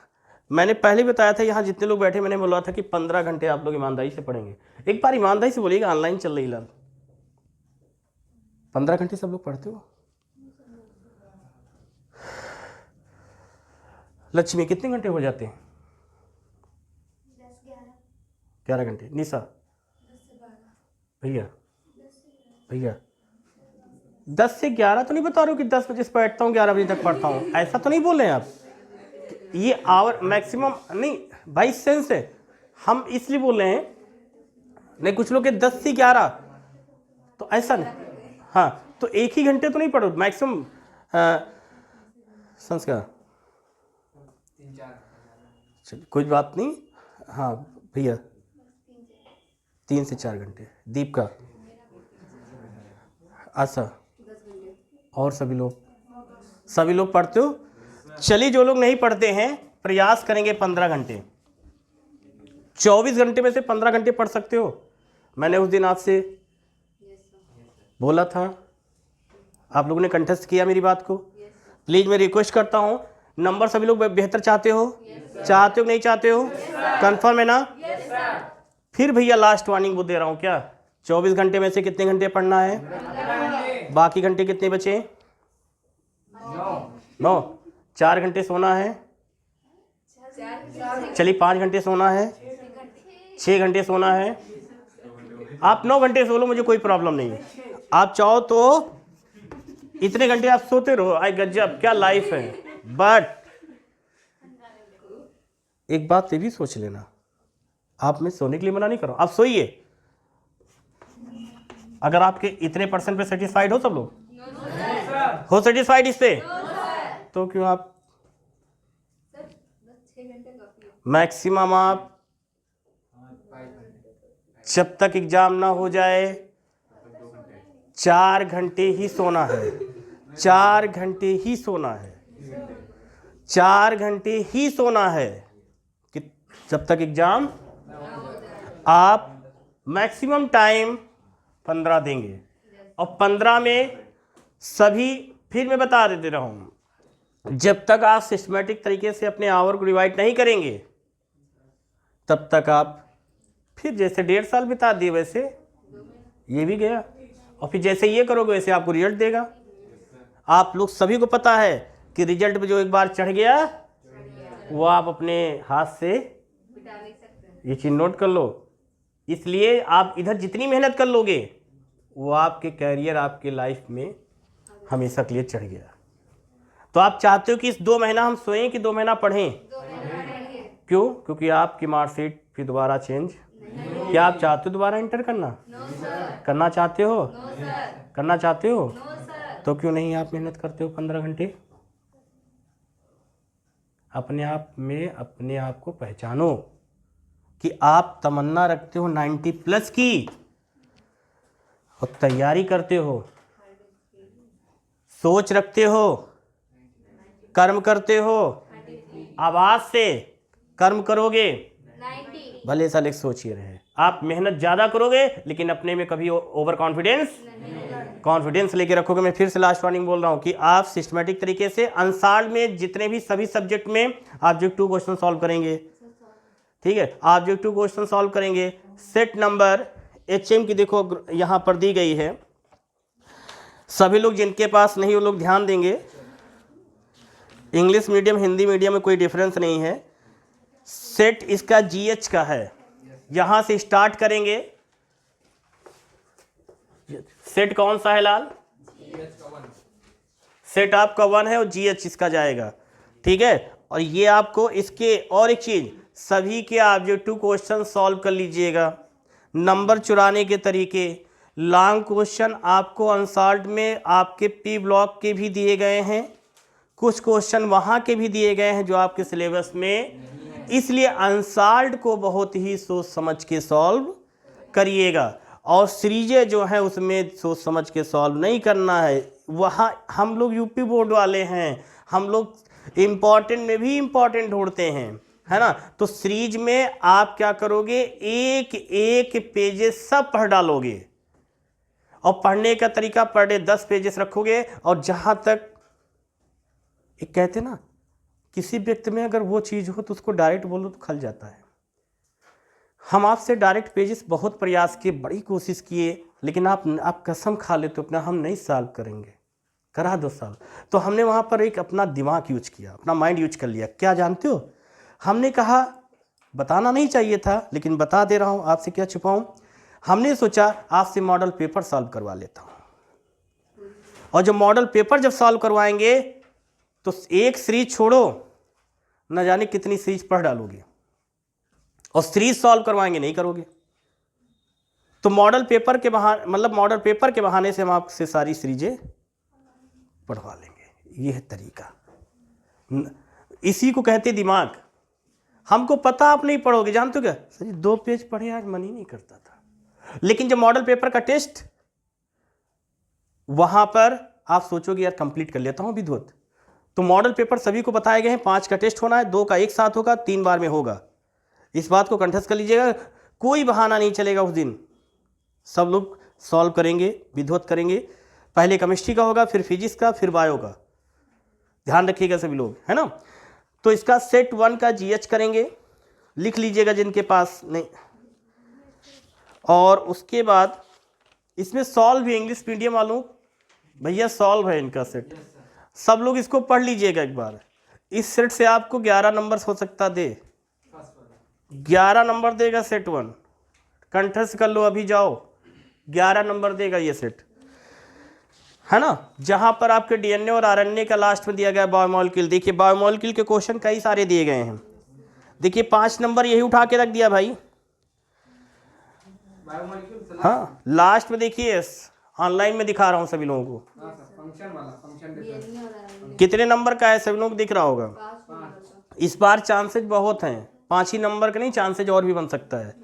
मैंने पहले बताया था, यहाँ जितने लोग बैठे मैंने बोला था कि 15 घंटे आप लोग ईमानदारी से पढ़ेंगे। एक बार ईमानदारी से बोलिएगा, ऑनलाइन चल रही लाल, 15 घंटे सब लोग पढ़ते हो? लक्ष्मी कितने घंटे हो जाते हैं? 11 घंटे। निशा? भैया 10 से 11 तो नहीं बता रहे हो कि 10 बजे से बैठता हूँ 11 बजे तक पढ़ता हूँ, ऐसा तो नहीं बोल रहे हैं आप? ये आवर मैक्सिमम नहीं भाई, सेंस है, हम इसलिए बोल रहे हैं। नहीं, कुछ लोग के 10 से 11 तो ऐसा नहीं, हाँ, तो एक ही घंटे तो नहीं पढ़ो मैक्सिमम। संस्कार चलिए कोई बात नहीं, हाँ भैया 3 से 4 घंटे। दीप का? अच्छा, और सभी लोग पढ़ते हो? चलिए, जो लोग नहीं पढ़ते हैं प्रयास करेंगे 15 घंटे, 24 घंटे में से 15 घंटे पढ़ सकते हो। मैंने उस दिन आपसे बोला था, आप लोगों ने कंठस्थ किया मेरी बात को। प्लीज मैं रिक्वेस्ट करता हूं, नंबर सभी लोग बेहतर चाहते हो? चाहते हो नहीं चाहते हो? कंफर्म है ना? फिर भैया लास्ट वार्निंग वो दे रहा हूं, क्या 24 घंटे में से कितने घंटे पढ़ना है? बाकी घंटे कितने बचे? 9। 4 घंटे सोना है, चलिए 5 घंटे सोना है, 6 घंटे सोना है। आप 9 घंटे सो लो, मुझे कोई प्रॉब्लम नहीं है। आप चाहो तो इतने घंटे आप सोते रहो, आई गजब क्या लाइफ है। बट एक बात ये भी सोच लेना, आप मैं सोने के लिए मना नहीं कर रहा हूं, आप सोइए। अगर आपके इतने % पे सेटिस्फाइड हो सब लोग? हो सेटिस्फाइड इससे? तो क्यों आप मैक्सिमम आप जब तक एग्जाम ना हो जाए 4 घंटे ही सोना है, 4 घंटे ही सोना है, 4 घंटे ही सोना है कि जब तक एग्जाम। आप मैक्सिमम टाइम 15 देंगे, और 15 में सभी, फिर मैं बता देते रहा हूं, जब तक आप सिस्टमेटिक तरीके से अपने आवर को डिवाइड नहीं करेंगे तब तक आप फिर जैसे 1.5 साल बिता दिए वैसे ये भी गया, और फिर जैसे ये करोगे वैसे आपको रिजल्ट देगा। आप लोग सभी को पता है कि रिजल्ट पे जो एक बार चढ़ गया वो आप अपने हाथ से, ये चीज नोट कर लो। इसलिए आप इधर जितनी मेहनत कर लोगे वो आपके कैरियर, आपके लाइफ में हमेशा के लिए चढ़ गया। तो आप चाहते हो कि इस 2 महीना हम सोएं कि 2 महीना पढ़ें? क्यों? क्योंकि आपकी मार्कशीट फिर दोबारा चेंज। क्या आप चाहते हो दोबारा इंटर करना? करना चाहते हो? करना चाहते हो? तो क्यों नहीं आप मेहनत करते हो 15 घंटे? अपने आप में अपने आप को पहचानो कि आप तमन्ना रखते हो 90+ की, और तैयारी करते हो, सोच रखते हो कर्म करते हो, आवाज से कर्म करोगे, 90। भले साल एक सोचिए रहे, आप मेहनत ज्यादा करोगे लेकिन अपने में कभी ओवर कॉन्फिडेंस लेके रखोगे। मैं फिर से लास्ट वार्निंग बोल रहा हूं कि आप सिस्टमेटिक तरीके से अंसार में जितने भी सभी सब्जेक्ट में ऑब्जेक्टिव क्वेश्चन सॉल्व करेंगे, ठीक है, ऑब्जेक्टिव क्वेश्चन सॉल्व करेंगे। सेट नंबर HM की देखो यहां पर दी गई है, सभी लोग जिनके पास नहीं वो लोग ध्यान देंगे। इंग्लिश मीडियम हिंदी मीडियम में कोई डिफरेंस नहीं है। सेट इसका GH का है, यहां से स्टार्ट करेंगे। सेट कौन सा है लाल? सेट आपका 1 है और GH इसका जाएगा, ठीक है। और ये आपको इसके और एक चीज, सभी के ऑब्जेक्टिव क्वेश्चन सॉल्व कर लीजिएगा। नंबर चुराने के तरीके, लॉन्ग क्वेश्चन आपको अनसॉल्व्ड में आपके P ब्लॉक के भी दिए गए हैं, कुछ क्वेश्चन वहां के भी दिए गए हैं जो आपके सिलेबस में, इसलिए अनसॉल्व्ड को बहुत ही सोच समझ के सॉल्व करिएगा। और सीरीजें जो है उसमें सोच समझ के सॉल्व नहीं करना है। वहाँ हम लोग यूपी बोर्ड वाले हैं, हम लोग इम्पॉर्टेंट में भी इम्पॉर्टेंट ढूंढते हैं, है ना। तो सीरीज में आप क्या करोगे, एक एक पेजेस सब पढ़ डालोगे और पढ़ने का तरीका पर डे 10 पेजेस रखोगे। और जहाँ तक एक कहते ना, किसी व्यक्ति में अगर वो चीज़ हो तो उसको डायरेक्ट बोलो तो खल जाता है। हम आपसे डायरेक्ट पेजेस बहुत प्रयास किए, बड़ी कोशिश किए, लेकिन आप कसम खा लेते हो अपना हम नहीं सॉल्व करेंगे, करा दो सॉल्व। तो हमने वहाँ पर एक अपना दिमाग यूज किया, अपना माइंड यूज कर लिया। क्या जानते हो, हमने कहा बताना नहीं चाहिए था लेकिन बता दे रहा हूँ, आपसे क्या छुपाऊँ। हमने सोचा आपसे मॉडल पेपर सॉल्व करवा लेता हूँ, और जब मॉडल पेपर जब सॉल्व करवाएंगे तो एक सीरीज छोड़ो, न जाने कितनी सीरीज पढ़ डालोगे, और सीरीज सॉल्व करवाएंगे नहीं करोगे। तो मॉडल पेपर के बहाने, मतलब मॉडल पेपर के बहाने से हम आपसे सारी सीरीजें पढ़वा लेंगे। ये है तरीका, इसी को कहते दिमाग। हमको पता आप नहीं पढ़ोगे, जानते हो क्या सर, 2 पेज पढ़े आज मन ही नहीं करता था। लेकिन जब मॉडल पेपर का टेस्ट, वहां पर आप सोचोगे यार कंप्लीट कर लेता हूं विद्वत। तो मॉडल पेपर सभी को बताए गए हैं, 5 का टेस्ट होना है, 2 का एक साथ होगा, 3 बार में होगा। इस बात को कंठस्थ कर लीजिएगा, कोई बहाना नहीं चलेगा उस दिन। सब लोग सॉल्व करेंगे, विद्वत करेंगे। पहले केमिस्ट्री का होगा, फिर फिजिक्स का, फिर बायो का, ध्यान रखिएगा सभी लोग, है ना। तो इसका सेट 1 का GH करेंगे, लिख लीजिएगा जिनके पास नहीं। और उसके बाद इसमें सॉल्व भी, इंग्लिश मीडियम वालों भैया सॉल्व है इनका सेट, सब लोग इसको पढ़ लीजिएगा एक बार। इस सेट से आपको 11 नंबर हो सकता दे, 11 नंबर देगा सेट 1, कंठस्थ कर लो अभी, जाओ 11 नंबर देगा ये सेट, है ना। जहां पर आपके DNA और RNA का लास्ट में दिया गया बायोमोलिक्यूल। देखिए बायोमोलिक्यूल के क्वेश्चन कई सारे दिए गए हैं। देखिए 5 नंबर यही उठा के रख दिया भाई, हाँ लास्ट में देखिए, ऑनलाइन में दिखा रहा हूं सभी लोगों को, कितने नंबर का है सभी लोग दिख रहा होगा। इस बार चांसेज बहुत हैं, 5 ही नंबर का नहीं, चांसेज और भी बन सकता है,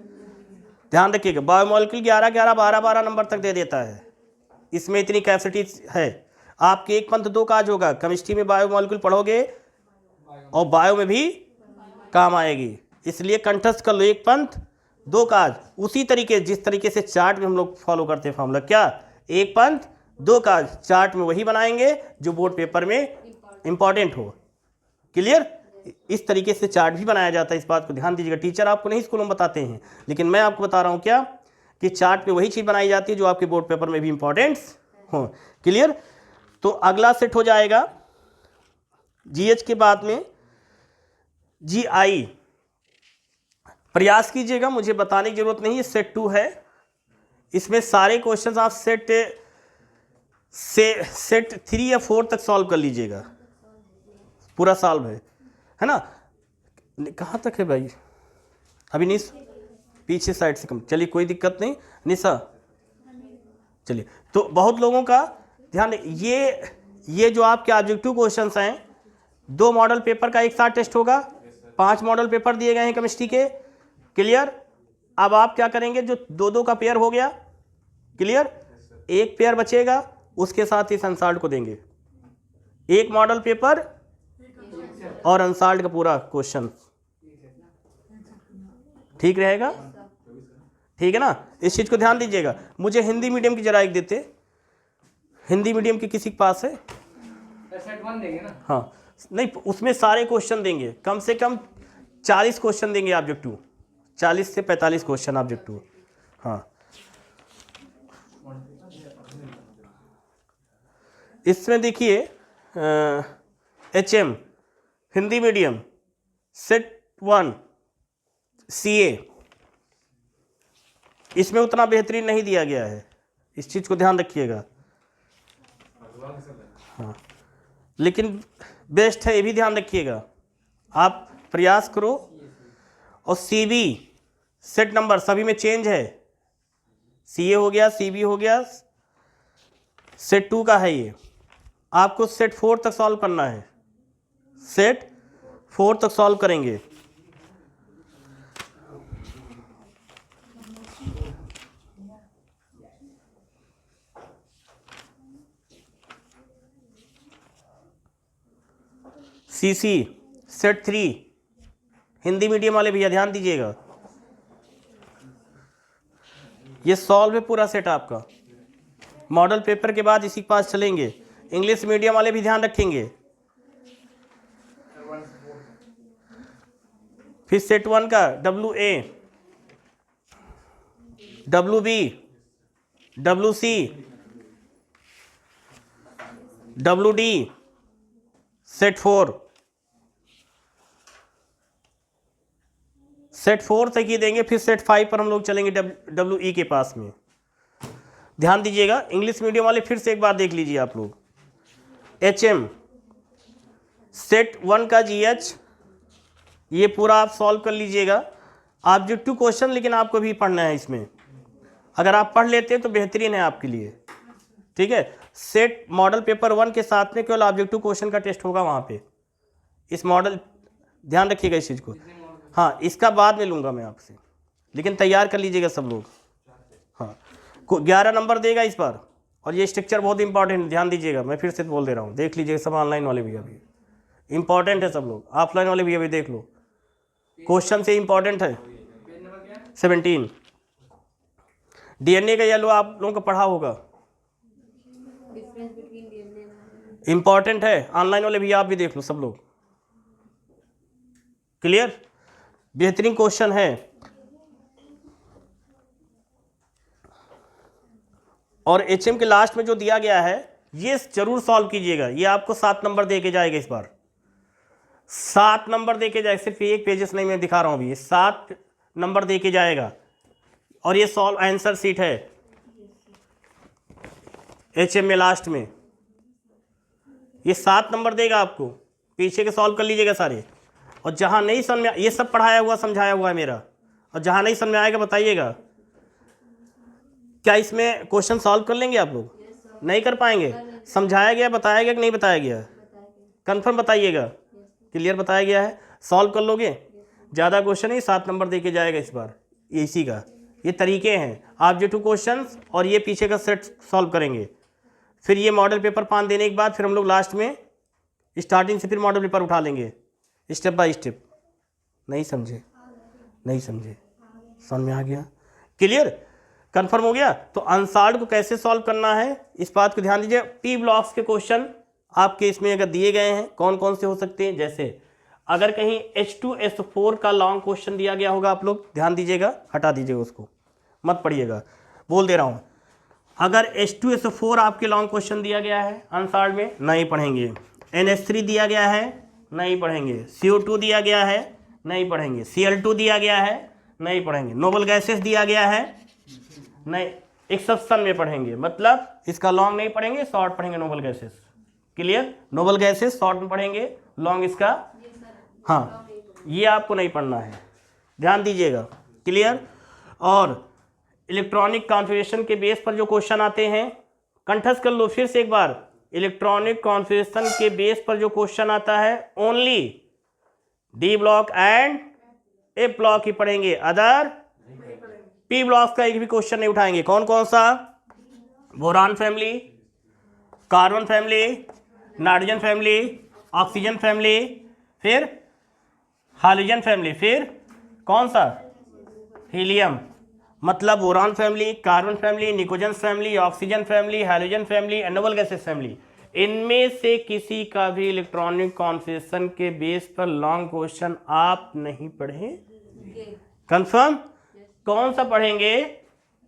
ध्यान रखिएगा। बायोमोलिक्यूल 11, 12 नंबर तक दे देता है, इसमें इतनी कैपेसिटी है। आपके एक पंथ 2 काज होगा, केमिस्ट्री में बायोमोलिक्यूल पढ़ोगे और बायो में भी काम आएगी, इसलिए कंठस्थ कर लो, एक पंथ 2 काज। उसी तरीके जिस तरीके से चार्ट में हम लोग फॉलो करते हैं फॉर्मूला, क्या, एक पंथ 2 काज, चार्ट में वही बनाएंगे जो बोर्ड पेपर में इंपॉर्टेंट हो। क्लियर, इस तरीके से चार्ट भी बनाया जाता है, इस बात को ध्यान दीजिएगा। टीचर आपको नहीं स्कूलों में बताते हैं, लेकिन मैं आपको बता रहा हूँ क्या, कि चार्ट पे वही चीज़ बनाई जाती है जो आपके बोर्ड पेपर में भी इंपॉर्टेंट्स हो। क्लियर, तो अगला सेट हो जाएगा GH के बाद में GI। प्रयास कीजिएगा, मुझे बताने की जरूरत नहीं है, सेट 2 है। इसमें सारे क्वेश्चंस आप सेट 3 या 4 तक सॉल्व कर लीजिएगा, पूरा सॉल्व है ना। कहाँ तक है भाई, अभी नहीं, पीछे साइड से कम, चलिए कोई दिक्कत नहीं निशा, चलिए। तो बहुत लोगों का ध्यान, ये जो आपके ऑब्जेक्टिव क्वेश्चंस हैं, 2 मॉडल पेपर का एक साथ टेस्ट होगा, 5 मॉडल पेपर दिए गए हैं केमिस्ट्री के। क्लियर, अब आप क्या करेंगे, जो 2-2 का पेयर हो गया, क्लियर, एक पेयर बचेगा, उसके साथ ही संसार को देंगे, एक मॉडल पेपर और अनसॉल्व्ड का पूरा क्वेश्चन, ठीक रहेगा? ठीक है ना, इस चीज को ध्यान दीजिएगा। मुझे हिंदी मीडियम की जरा एक देते, हिंदी मीडियम की किसी के पास है? सेट 1 देंगे ना? हाँ, नहीं उसमें सारे क्वेश्चन देंगे, कम से कम 40 क्वेश्चन देंगे ऑब्जेक्टिव, 40 से 45 क्वेश्चन ऑब्जेक्टिव। हाँ, इसमें देखिए HM Hindi medium set 1 CA, इसमें उतना बेहतरीन नहीं दिया गया है, इस चीज़ को ध्यान रखिएगा। हाँ, लेकिन बेस्ट है, ये भी ध्यान रखिएगा, आप प्रयास करो। और CB सेट नंबर सभी में चेंज है, CA हो गया, CB हो गया, सेट 2 का है ये, आपको सेट 4 तक सॉल्व करना है, सेट 4 तक सॉल्व करेंगे। CC सेट 3 हिंदी मीडियम वाले भैया ध्यान दीजिएगा, ये सॉल्व है पूरा सेट आपका। मॉडल पेपर के बाद इसी के पास चलेंगे। इंग्लिश मीडियम वाले भी ध्यान रखेंगे। फिर सेट 1 का WA, WB, WC, WD, set 4, set 4 तक ही देंगे, फिर सेट 5 पर हम लोग चलेंगे WE के पास में। ध्यान दीजिएगा, इंग्लिश मीडियम वाले फिर से एक बार देख लीजिए आप लोग। HM सेट 1 का GH, ये पूरा आप सॉल्व कर लीजिएगा। ऑब्जेक्टिव क्वेश्चन लेकिन आपको भी पढ़ना है इसमें, अगर आप पढ़ लेते हैं तो बेहतरीन है आपके लिए, ठीक है। सेट मॉडल पेपर 1 के साथ में केवल ऑब्जेक्टिव क्वेश्चन का टेस्ट होगा वहाँ पे, इस मॉडल, ध्यान रखिएगा इस चीज़ को। हाँ, इसका बाद में लूँगा मैं आपसे, लेकिन तैयार कर लीजिएगा सब लोग। हाँ, 11 नंबर देगा इस बार, और ये स्ट्रक्चर बहुत इंपॉर्टेंट, ध्यान दीजिएगा, मैं फिर से बोल दे रहा हूँ, देख लीजिएगा सब ऑनलाइन वाले भी अभी इंपॉर्टेंट है, सब लोग ऑफलाइन वाले भी अभी देख लो, क्वेश्चन से इंपॉर्टेंट है। 17 DNA का ये लो, आप लोगों को पढ़ा होगा, इंपॉर्टेंट है, ऑनलाइन वाले भी आप भी देख लो सब लोग, क्लियर, बेहतरीन क्वेश्चन है। और HM के लास्ट में जो दिया गया है ये जरूर सॉल्व कीजिएगा, ये आपको 7 नंबर दे के जाएगा इस बार, 7 नंबर दे के जाएगा, सिर्फ एक पेजेस नहीं मैं दिखा रहा हूँ अभी, ये 7 नंबर दे के जाएगा। और ये सॉल्व आंसर सीट है HM में लास्ट में, ये 7 नंबर देगा आपको, पीछे के सॉल्व कर लीजिएगा सारे। और जहाँ नहीं समझ में, ये सब पढ़ाया हुआ समझाया हुआ है मेरा, और जहाँ नहीं समझ में आएगा बताइएगा। क्या इसमें क्वेश्चन सॉल्व कर लेंगे आप लोग? नहीं कर पाएंगे? समझाया गया, बताया गया कि नहीं बताया गया? कंफर्म बताइएगा, क्लियर बताया गया है, सॉल्व कर लोगे? ज़्यादा क्वेश्चन ही 7 नंबर दे के जाएगा इस बार, इसी का ये तरीके हैं, ऑब्जेक्टिव क्वेश्चंस और ये पीछे का सेट सॉल्व करेंगे। फिर ये मॉडल पेपर 5 देने के बाद फिर हम लोग लास्ट में स्टार्टिंग से फिर मॉडल पेपर उठा लेंगे स्टेप बाय स्टेप। नहीं समझे? नहीं समझे? समझ में आ गया? क्लियर? कंफर्म हो गया? तो अनसॉल्व्ड को कैसे सॉल्व करना है इस बात को ध्यान दीजिए। P ब्लॉक्स के क्वेश्चन आपके इसमें अगर दिए गए हैं, कौन कौन से हो सकते हैं, जैसे अगर कहीं H2SO4 का लॉन्ग क्वेश्चन दिया गया होगा, आप लोग ध्यान दीजिएगा, हटा दीजिएगा उसको, मत पढ़िएगा, बोल दे रहा हूँ। अगर H2SO4 आपके लॉन्ग क्वेश्चन दिया गया है अनसॉल्व्ड में, नहीं पढ़ेंगे। NH3 दिया गया है, नहीं पढ़ेंगे। CO2 दिया गया है, नहीं पढ़ेंगे। Cl2 दिया गया है, नहीं पढ़ेंगे। नोबल गैसेस दिया गया है, नहीं, एक्सेप्शन में पढ़ेंगे, मतलब इसका लॉन्ग नहीं पढ़ेंगे, शॉर्ट पढ़ेंगे noble gases. Clear? Noble gases short में पढ़ेंगे, लॉन्ग इसका, हाँ, ये आपको नहीं पढ़ना है, ध्यान दीजिएगा। क्लियर? और इलेक्ट्रॉनिक कॉन्फ़िगरेशन के बेस पर जो क्वेश्चन आते हैं, कंठस्थ कर लो फिर से एक बार, इलेक्ट्रॉनिक कॉन्फ़िगरेशन के बेस पर जो क्वेश्चन आता है only d block and f block ही पढ़ेंगे, अदर पी ब्लॉक्स का एक भी क्वेश्चन नहीं उठाएंगे। कौन कौन सा? Boron family, carbon family, nitrogen family, oxygen family, फिर हाइड्रोजन फैमिली, फिर कौन सा, हीलियम, मतलब boron family, carbon family, निकोजन family, oxygen family, hydrogen family and noble gases family. इनमें से किसी का भी इलेक्ट्रॉनिक कॉन्फिगरेशन के बेस पर लॉन्ग क्वेश्चन आप नहीं पढ़े, कंफर्म? कौन सा पढ़ेंगे,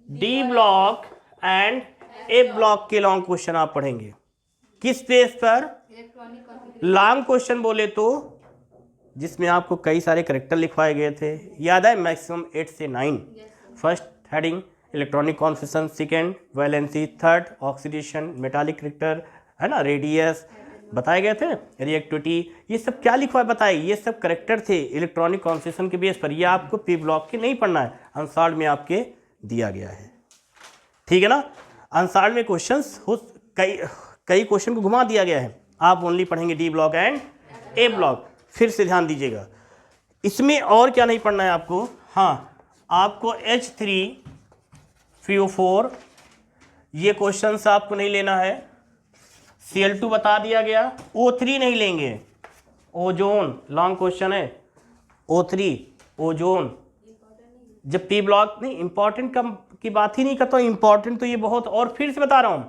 D block and A block के लॉन्ग क्वेश्चन आप पढ़ेंगे। किस बेस पर, लॉन्ग क्वेश्चन बोले तो जिसमें आपको कई सारे करेक्टर लिखवाए गए थे, याद है, मैक्सिमम 8 से 9। First heading electronic configuration, second valency, third oxidation, metallic character, है ना, रेडियस बताए गए थे, रिएक्टिविटी, ये सब क्या लिखवाए बताए, ये सब करेक्टर थे इलेक्ट्रॉनिक कॉन्फिगरेशन के बेस पर। ये आपको पी ब्लॉक के नहीं पढ़ना है, अनसार्ड में आपके दिया गया है, ठीक है ना। अनसार्ड में क्वेश्चंस कई क्वेश्चन को घुमा दिया गया है, आप ओनली पढ़ेंगे D block and A block. फिर से ध्यान दीजिएगा, इसमें और क्या नहीं पढ़ना है आपको, हाँ आपको H3PO4 ये क्वेश्चंस आपको नहीं लेना है, Cl2 बता दिया गया, O3 नहीं लेंगे, ओजोन लॉन्ग क्वेश्चन है, O3 ओजोन, जब पी ब्लॉक नहीं इंपॉर्टेंट की बात ही नहीं करता, इंपॉर्टेंट तो ये बहुत, और फिर से बता रहा हूं,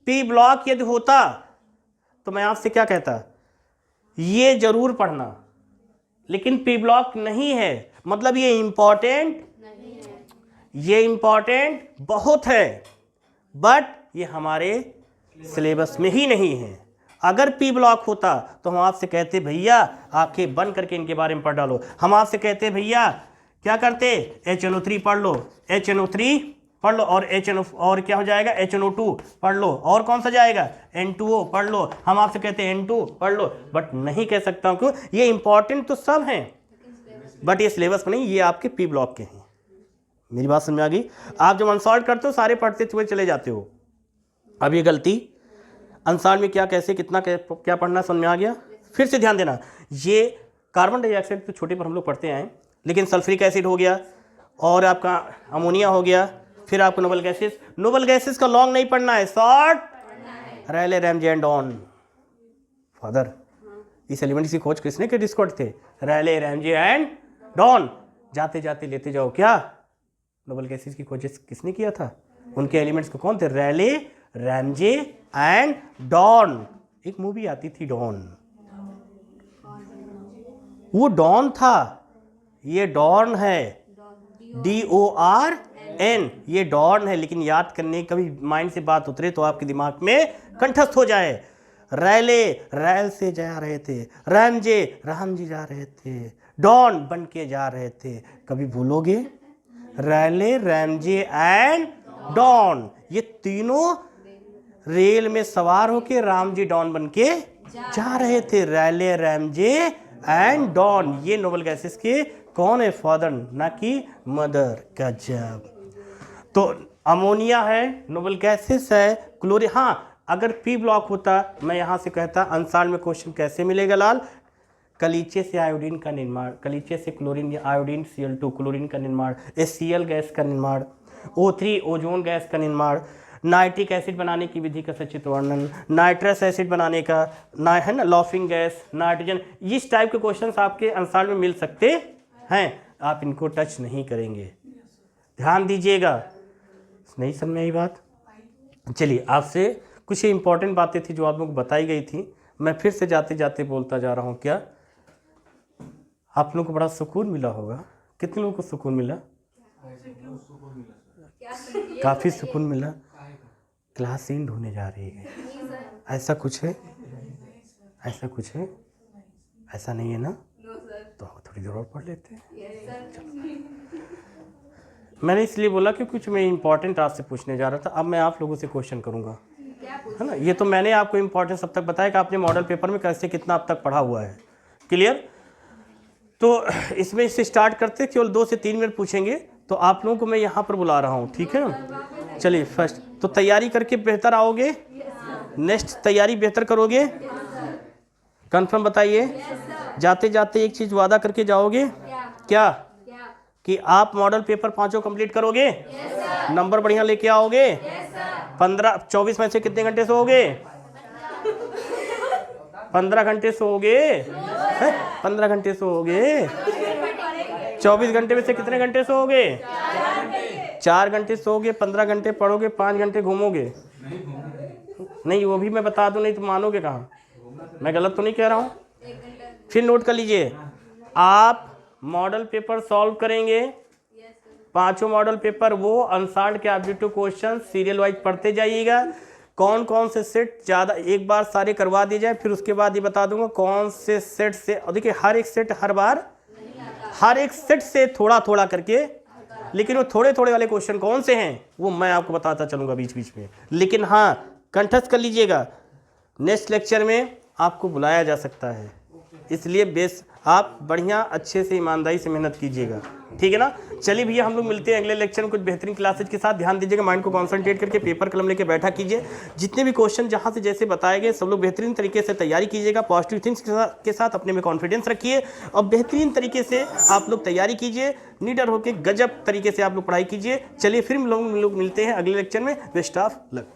पी ब्लॉक यदि होता तो मैं आपसे क्या कहता, ये जरूर पढ़ना, लेकिन पी ब्लॉक नहीं है, मतलब ये इंपॉर्टेंट ये इंपॉर्टेंट बहुत है, बट ये हमारे सिलेबस में ही नहीं है। अगर पी ब्लॉक होता तो हम आपसे कहते भैया आंखें बंद करके इनके बारे में पढ़ डालो, हम आपसे कहते भैया क्या करते, HNO3 पढ़ लो, HNO3 पढ़ लो, और और क्या हो जाएगा, HNO2 पढ़ लो, और कौन सा जाएगा, N2O पढ़ लो, हम आपसे कहते हैं N2 पढ़ लो, बट नहीं कह सकता हूं, क्यों, ये इंपॉर्टेंट तो सब हैं बट ये सिलेबस में नहीं, ये आपके पी ब्लॉक के हैं। मेरी बात समझ में आ गई? आप जब अनसॉल्व करते हो सारे पढ़ते हुए चले जाते हो, अब ये गलती, अनसॉल्व में क्या कैसे कितना क्या पढ़ना समझ में आ गया। फिर से ध्यान देना, ये कार्बन डाइऑक्साइड तो छोटे पर हम लोग पढ़ते हैं, लेकिन सल्फ्यूरिक एसिड हो गया और आपका अमोनिया हो गया, फिर आपको नोबल गैसेस का लॉन्ग नहीं पढ़ना है, short, Rayleigh Ramsay and Dorn. Father इस एलिमेंट्स की खोज किसने के डिस्कॉर्ड थे, रैले रैमजे एंड डॉन। जाते जाते लेते जाओ, क्या नोबल गैसेस की खोज किसने किया था, उनके एलिमेंट्स को कौन थे, रैले रैमजे एंड डॉन। एक मूवी आती थी डॉन, वो डॉन था, ये डॉन है, DORN, ये डॉन है, लेकिन याद करने कभी माइंड से बात उतरे तो आपके दिमाग में कंठस्थ हो जाए। रैले रैल से जा रहे थे, रैमजे राम जी जा रहे थे, डॉन बन के जा रहे थे, कभी भूलोगे, रैले रैमजे एंड डॉन, ये तीनों रेल में सवार होके राम जी डॉन बन के जा रहे थे, रैले रैमजे एंड डॉन। ये नोबल गैसेस के कौन है, फादर ना कि मदर। गजब। तो अमोनिया है, नोबल गैसेस है, क्लोरीन। हाँ अगर पी ब्लॉक होता मैं यहाँ से कहता आंसर में क्वेश्चन कैसे मिलेगा लाल, कलीचे से आयोडीन का निर्माण, कलीचे से क्लोरीन या आयोडीन Cl2 क्लोरीन का निर्माण, HCl गैस का निर्माण, O3 ओजोन गैस का निर्माण, नाइट्रिक एसिड बनाने की विधि का सचित्र वर्णन, नाइट्रस एसिड बनाने का है ना, लॉफिंग गैस, नाइट्रोजन, इस टाइप के क्वेश्चंस आपके आंसर में मिल सकते हैं, आप इनको टच नहीं करेंगे, ध्यान दीजिएगा। नहीं समझ में आई बात? चलिए आपसे कुछ इंपॉर्टेंट बातें थी जो आप लोगों को बताई गई थी, मैं फिर से जाते जाते बोलता जा रहा हूँ। क्या आप लोगों को बड़ा सुकून मिला होगा? कितने लोगों को सुकून मिला? काफ़ी सुकून मिला। क्लास एंड होने जा रही है, ऐसा कुछ है? ऐसा कुछ है? ऐसा नहीं है ना? तो थोड़ी देर और पढ़ लेते हैं। मैंने इसलिए बोला कि कुछ मैं इंपॉर्टेंट आपसे पूछने जा रहा था, अब मैं आप लोगों से क्वेश्चन करूंगा, है ना। ये तो मैंने आपको इंपॉर्टेंस अब तक बताया कि आपने मॉडल पेपर में कैसे कितना अब तक पढ़ा हुआ है, क्लियर। तो इसमें इससे स्टार्ट करते, केवल 2 से 3 मिनट पूछेंगे, तो आप लोगों को मैं यहाँ पर बुला रहा हूँ, ठीक है ना। चलिए फर्स्ट तो तैयारी करके बेहतर आओगे, नेक्स्ट तैयारी बेहतर करोगे, कंफर्म बताइए। जाते जाते एक चीज़ वादा करके जाओगे, क्या कि आप मॉडल पेपर 5 कंप्लीट करोगे, नंबर बढ़िया लेके आओगे। 24 में से कितने घंटे सोओगे? 15 घंटे सोओगे। 15 घंटे सोओगे? 24 घंटे में से कितने घंटे सोओगे? 4 घंटे सोओगे, 15 घंटे पढ़ोगे, 5 घंटे घूमोगे। नहीं, वो भी मैं बता दूं, नहीं तो मानोगे कहाँ? मैं गलत तो नहीं कह रहा हूँ? फिर नोट कर लीजिए, आप मॉडल पेपर सॉल्व करेंगे, 5 मॉडल पेपर, वो अनसॉल्व्ड के ऑब्जेक्टिव क्वेश्चन सीरियल वाइज पढ़ते जाइएगा। कौन कौन से सेट ज़्यादा, एक बार सारे करवा दिए जाए, फिर उसके बाद ये बता दूंगा कौन से सेट से। और देखिए हर एक सेट हर बार, हर एक सेट से थोड़ा थोड़ा करके, लेकिन वो थोड़े थोड़े वाले क्वेश्चन कौन से हैं वो मैं आपको बताता चलूँगा बीच बीच में। लेकिन हाँ, कंठस्थ कर लीजिएगा, नेक्स्ट लेक्चर में आपको बुलाया जा सकता है, इसलिए बेस आप बढ़िया अच्छे से ईमानदारी से मेहनत कीजिएगा, ठीक है ना। चलिए भैया, हम लोग मिलते हैं अगले लेक्चर में कुछ बेहतरीन क्लासेज के साथ। ध्यान दीजिएगा, माइंड को कंसंट्रेट करके पेपर कलम लेके बैठा कीजिए। जितने भी क्वेश्चन जहाँ से जैसे बताए गए सब लोग बेहतरीन तरीके से तैयारी कीजिएगा। पॉजिटिव थिंग्स के साथ अपने में कॉन्फिडेंस रखिए और बेहतरीन तरीके से आप लोग तैयारी कीजिए। निडर होकर गजब तरीके से आप लोग पढ़ाई कीजिए। चलिए फिर हम लोग मिलते हैं अगले लेक्चर में। Best of luck.